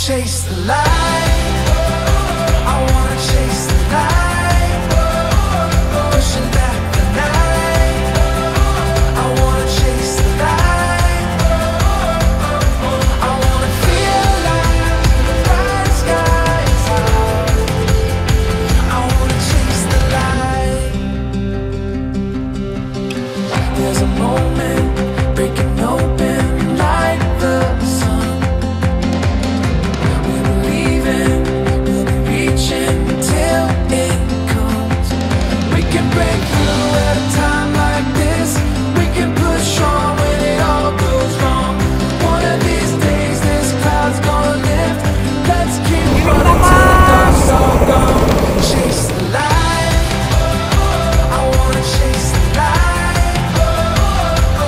chase the light. I wanna chase the light. Pushing back the night. I wanna chase the light. I wanna feel like the bright sky is out. I wanna chase the light. There's a moment breaking open like the sun. We believe in, we'll be reaching till it comes. We can break through at a time like this. We can push on when it all goes wrong. One of these days this cloud's gonna lift. Let's keep running till the dark's all gone. Chase the light. I wanna chase the light.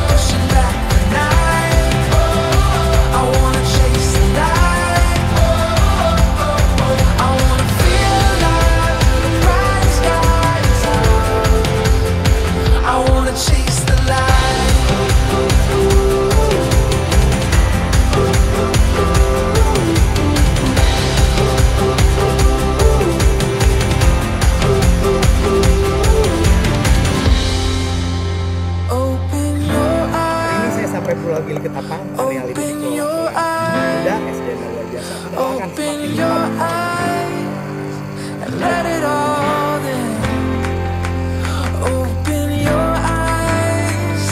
Pushing back the night. I wanna chase the light. I wanna feel like the bright sky is out. I wanna chase the light. Open your Hari ini eyes. saya sampai Pulau Gili Ketapang, reality di Open Pulau your Snorkeling. Udah, eyes. SDM luar biasa. Doakan Open semakin your cepat. eyes and let it all in. Open your eyes.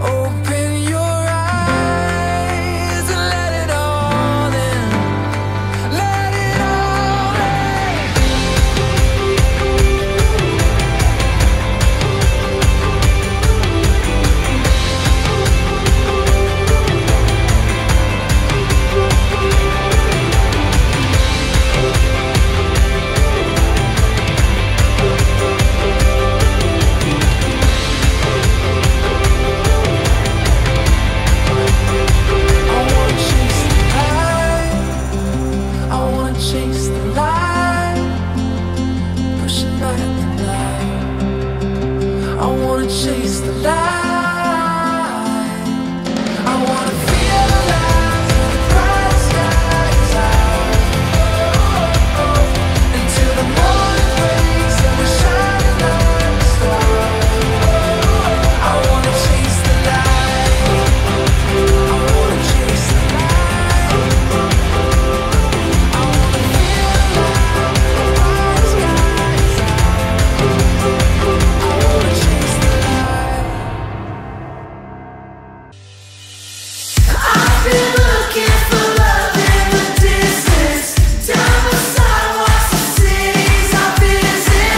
Open your eyes and let it all in. Let it all in. I wanna chase the light. I wanna chase the light. Pushing back the night. I wanna chase the light. I wanna feel like the bright sky is out. Until the morning breaks and we're shining like a star. I wanna chase the light. I wanna chase the light. I wanna feel like the bright sky is out. I wanna chase the light. I've been looking for love in the distance. Down the sidewalks of cities I visit.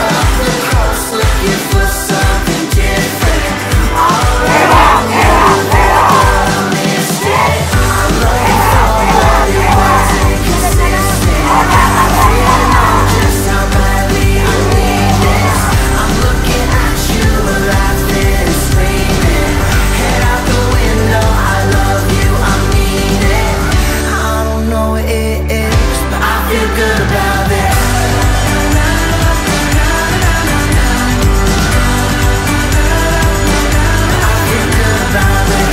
Up the coast looking for something different. All around you, I missed it. I'm looking for what it wasn't consistent. I didn't know just how badly I need this. I'm looking at you, laughing and screaming. Head out the window, I love you, I mean it. I don't know what it is, but I feel good about it. I feel good about it.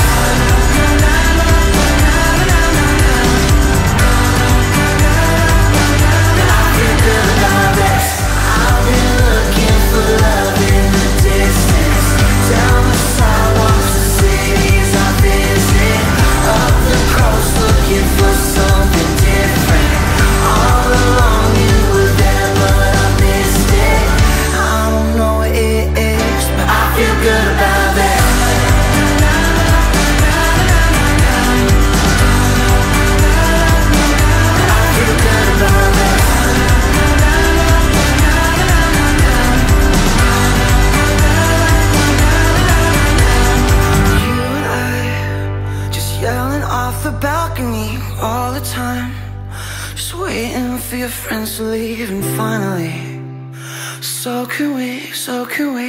I feel good about it. I've been looking for love in the distance. Down the sidewalks of cities I visit. Up the coast looking for something different. All along you were there but I missed it. I don't know what it is, but I feel good about it. I feel good about it. You and I just yelling off the balcony all the time. Just waiting for your friends to leave and finally. So can we, so can we